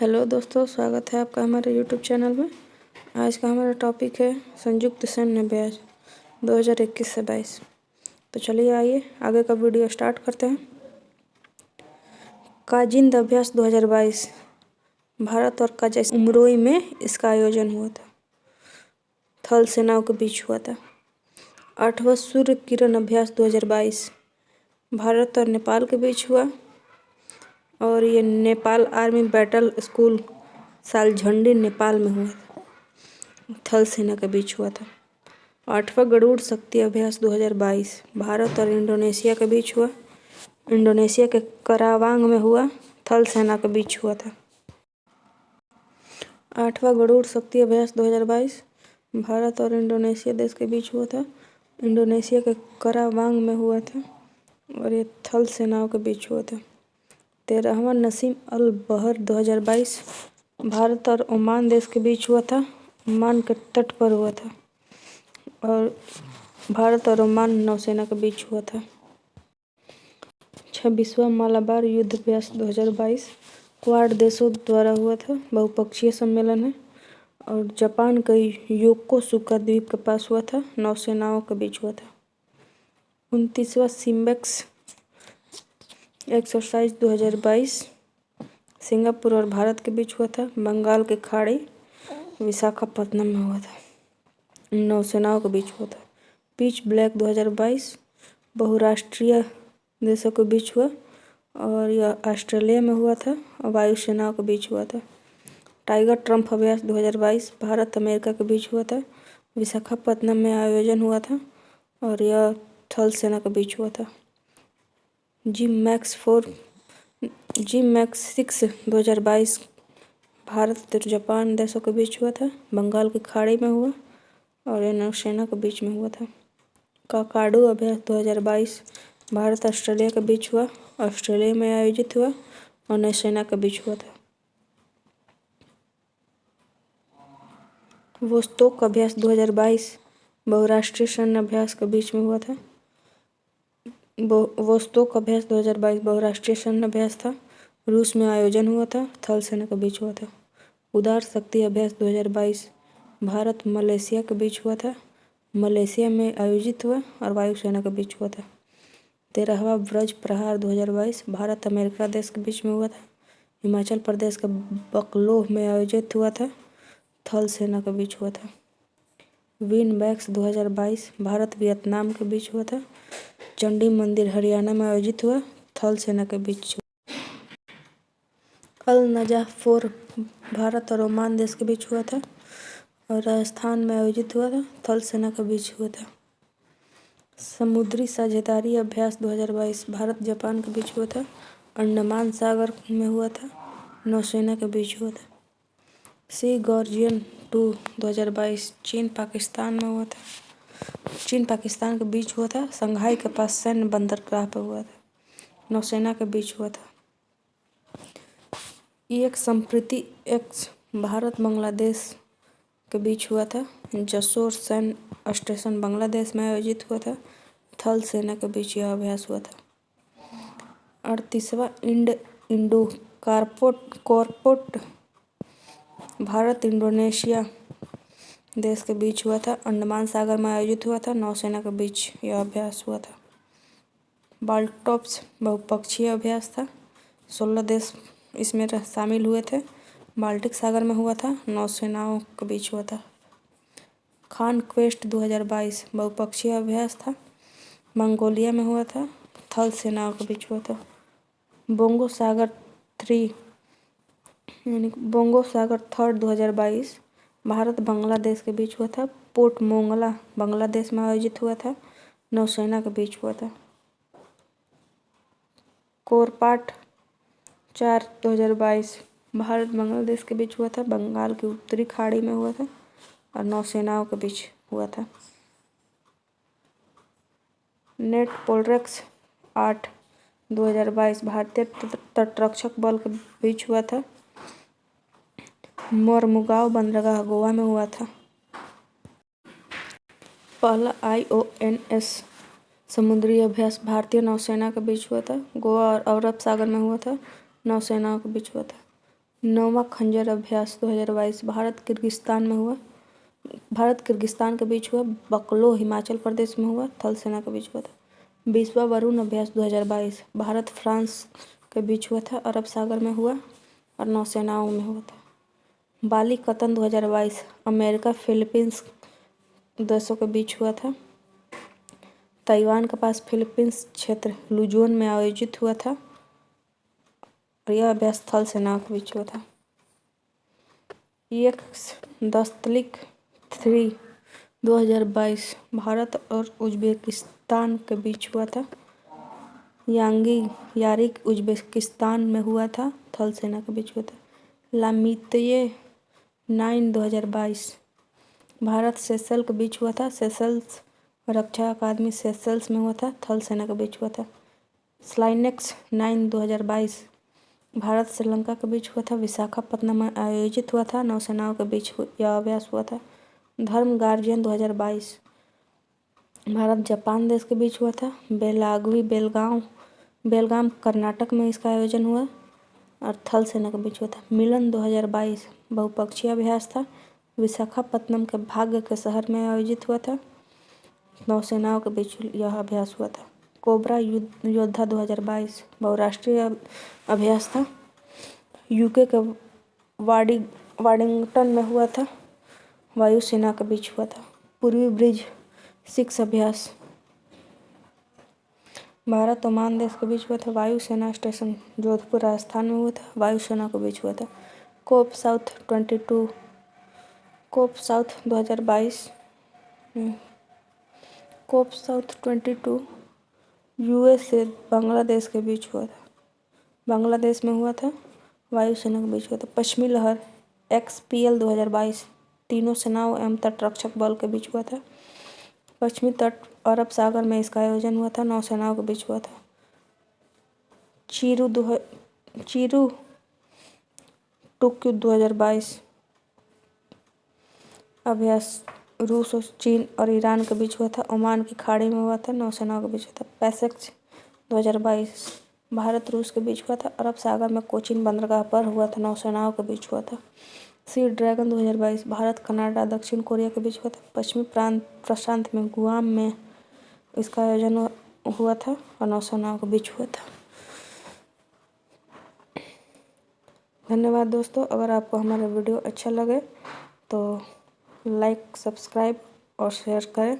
Hello दोस्तों, स्वागत है आपका हमारे यूट्यूब चैनल में। आज का हमारा टॉपिक है संयुक्त सैन्य अभ्यास 2021 से 22। तो चलिए आइए आगे का वीडियो स्टार्ट करते हैं। काजिंद अभ्यास 2022 भारत और कजाकिस्तान उमरोई में इसका आयोजन हुआ था। थल सेनाओं के बीच हुआ था। 8वां सूर्य किरण अभ्यास 2022 भारत और नेपाल के बीच हुआ और ये Nepal army battle school सालझंडी Nepal में हुआ था। थल सेना के बीच हुआ था। 8वां गरुड़ शक्ति अभ्यास 2022 भारत और इंडोनेशिया के बीच हुआ। इंडोनेशिया के करावांग में हुआ। थल सेना के बीच हुआ था। 8वां गरुड़ शक्ति अभ्यास 2022 भारत और इंडोनेशिया देश के बीच हुआ था। इंडोनेशिया के करावांग में हुआ था और ये थल सेनाओं के बीच हुआ था। 13वां नसीम अल बहर 2022 भारत और ओमान देश के बीच हुआ था। ओमान के तट पर हुआ था और भारत और ओमान नौसेना के बीच हुआ था। 26वां मालाबार युद्ध अभ्यास 2022 क्वाड देशों द्वारा हुआ था। बहुपक्षीय सम्मेलन है और जापान के योकोसुका द्वीप के पास हुआ था। नौसेनाओं के बीच हुआ था। 29वां सिम्बेक्स एक्सरसाइज 2022 सिंगापुर और भारत के बीच हुआ था। बंगाल की खाड़ी विशाखापत्तनम में हुआ था। नौसेनाओं के बीच हुआ था। पिच ब्लैक 2022 बहुराष्ट्रीय देशों के बीच हुआ और यह ऑस्ट्रेलिया में हुआ था और वायुसेनाओं के बीच हुआ था। टाइगर ट्रम्प अभ्यास 2022 भारत अमेरिका के बीच हुआ था। विशाखापत्तनम में आयोजन हुआ था और यह थल सेना के बीच हुआ था। जी मैक्स 6 2022 भारत और जापान देशों के बीच हुआ था। बंगाल की खाड़ी में हुआ और यह नौसेना के बीच में हुआ था। काकाडू अभ्यास 2022 भारत ऑस्ट्रेलिया के बीच हुआ। ऑस्ट्रेलिया में आयोजित हुआ और नौसेना के बीच हुआ था। वोस्तोक अभ्यास 2022 बहुराष्ट्रीय सैन्य अभ्यास के बीच में हुआ था। वोस्तोक अभ्यास 2022 बहुराष्ट्रीय सैन्य अभ्यास था। रूस में आयोजन हुआ था। थल सेना के बीच हुआ था। उदार शक्ति अभ्यास 2022 भारत मलेशिया के बीच हुआ था। मलेशिया में आयोजित हुआ और वायुसेना के बीच हुआ था। 13वां ब्रज प्रहार 2022 भारत अमेरिका देश के बीच में हुआ था। हिमाचल प्रदेश के बकलोह में आयोजित हुआ था। थल सेना के बीच हुआ था। विन बैक्स 2022 भारत वियतनाम के बीच हुआ था। चंडी मंदिर हरियाणा में आयोजित हुआ। थल सेना के बीच। अल नजाह 4 भारत और ओमान देश के बीच हुआ था और राजस्थान में आयोजित हुआ था। थल सेना के बीच हुआ था। समुद्री साझेदारी अभ्यास 2022 भारत जापान के बीच हुआ था। अंडमान सागर में हुआ था। नौसेना के बीच हुआ था। सी गॉर्जियन 2 2022 चीन पाकिस्तान में हुआ था। चीन पाकिस्तान के बीच हुआ था। संघाई के पास सैन्य बंदरगाह पर हुआ था। नौसेना के बीच हुआ था। एक संप्रीति एक्स भारत बांग्लादेश के बीच हुआ था। जसोर सैन्य स्टेशन बांग्लादेश में आयोजित हुआ था। थल सेना के बीच यह अभ्यास हुआ था। 38वां इंडो कॉरपोट भारत इंडोनेशिया देश के बीच हुआ था। अंडमान सागर में आयोजित हुआ था। नौसेना के बीच यह अभ्यास हुआ था। बाल्टोप्स बहुपक्षीय अभ्यास था। 16 देश इसमें शामिल हुए थे। बाल्टिक सागर में हुआ था। नौसेनाओं के बीच हुआ था। खान क्वेस्ट 2022 बहुपक्षीय अभ्यास था। मंगोलिया में हुआ था। थल सेनाओं के बीच हुआ था। बोंगो सागर 3 यानी बोंगो सागर 3 2022 भारत बांग्लादेश के बीच हुआ था। पोर्ट मोंगला बांग्लादेश में आयोजित हुआ था। नौसेना के बीच हुआ था। कोरपाट 4 2022 भारत बांग्लादेश के बीच हुआ था। बंगाल की उत्तरी खाड़ी में हुआ था और नौसेनाओं के बीच हुआ था। नेट पोलरेक्स 8 2022 भारतीय तटरक्षक बल के बीच हुआ था। मोरमुगांव बंदरगाह गोवा में हुआ था। पहला IONS समुद्री अभ्यास भारतीय नौसेना के बीच हुआ था। गोवा और अरब सागर में हुआ था। नौसेनाओं के बीच हुआ था। 9वां खंजर अभ्यास 2022 भारत किर्गिस्तान में हुआ। भारत किर्गिस्तान के बीच हुआ। बकलो हिमाचल प्रदेश में हुआ। थल सेना के बीच हुआ था। 20वां वरुण अभ्यास 2022 भारत फ्रांस के बीच हुआ था, अरब सागर में हुआ और नौसेनाओं में हुआ था। बाली कतन 2022 अमेरिका फिलीपींस देशों के बीच हुआ था। ताइवान के पास फिलीपींस क्षेत्र लुजोन में आयोजित हुआ था और यह अभ्यास थल सेनाओं के बीच हुआ था। दस्तलिक 3 2022 भारत और उज्बेकिस्तान के बीच हुआ था। यांगी यारिक उज्बेकिस्तान में हुआ था, थल सेना के बीच हुआ था। लामित्ये 9 2022 भारत सेशल के बीच हुआ था। सेशल्स रक्षा अकादमी सेशल्स में हुआ था, थल सेना के बीच हुआ था। स्लाइनेक्स 9 2022 भारत श्रीलंका के बीच हुआ था, विशाखापत्तनम में आयोजित हुआ था, नौसेनाओं के बीच यह अभ्यास हुआ था। धर्म गार्जियन 2022 भारत जापान देश के बीच हुआ था। बेलागवी बेलगाम कर्नाटक में इसका आयोजन हुआ और थल सेना के बीच हुआ था। मिलन 2022 बहुपक्षीय अभ्यास था, विशाखापत्तनम के भाग्य के शहर में आयोजित हुआ था, नौसेनाओं के बीच यह अभ्यास हुआ था। कोबरा योद्धा 2022 बहुराष्ट्रीय अभ्यास था, यूके के वाडिंगटन में हुआ था, वायुसेना के बीच हुआ था। पूर्वी ब्रिज 6 अभ्यास भारत ओमान देश के बीच हुआ था, वायुसेना स्टेशन जोधपुर राजस्थान में हुआ था, वायुसेना के बीच हुआ था। कोप साउथ 2022 कोप साउथ 22 यूएसए बांग्लादेश के बीच हुआ था, बांग्लादेश में हुआ था, वायुसेना के बीच हुआ था। पश्चिमी लहर XPL 2022 तीनों सेनाओं एवं तटरक्षक बल के बीच हुआ था, पश्चिमी तट अरब सागर में इसका आयोजन हुआ था, नौसेनाओं के बीच हुआ था। चीरू टोक्यो 2022 अभ्यास रूस और चीन और ईरान के बीच हुआ था, ओमान की खाड़ी में हुआ था, नौसेनाओं के बीच हुआ था। पैसेक्स 2022 भारत रूस के बीच हुआ था, अरब सागर में कोचीन बंदरगाह पर हुआ था, नौसेनाओं के बीच हुआ था। सी ड्रैगन 2022 भारत कनाडा दक्षिण कोरिया के बीच हुआ था, पश्चिमी प्रशांत में गुआम में इसका आयोजन हुआ था और नौसेनाओं के बीच हुआ था। धन्यवाद दोस्तों। अगर आपको हमारा वीडियो अच्छा लगे तो लाइक, सब्सक्राइब और शेयर करें।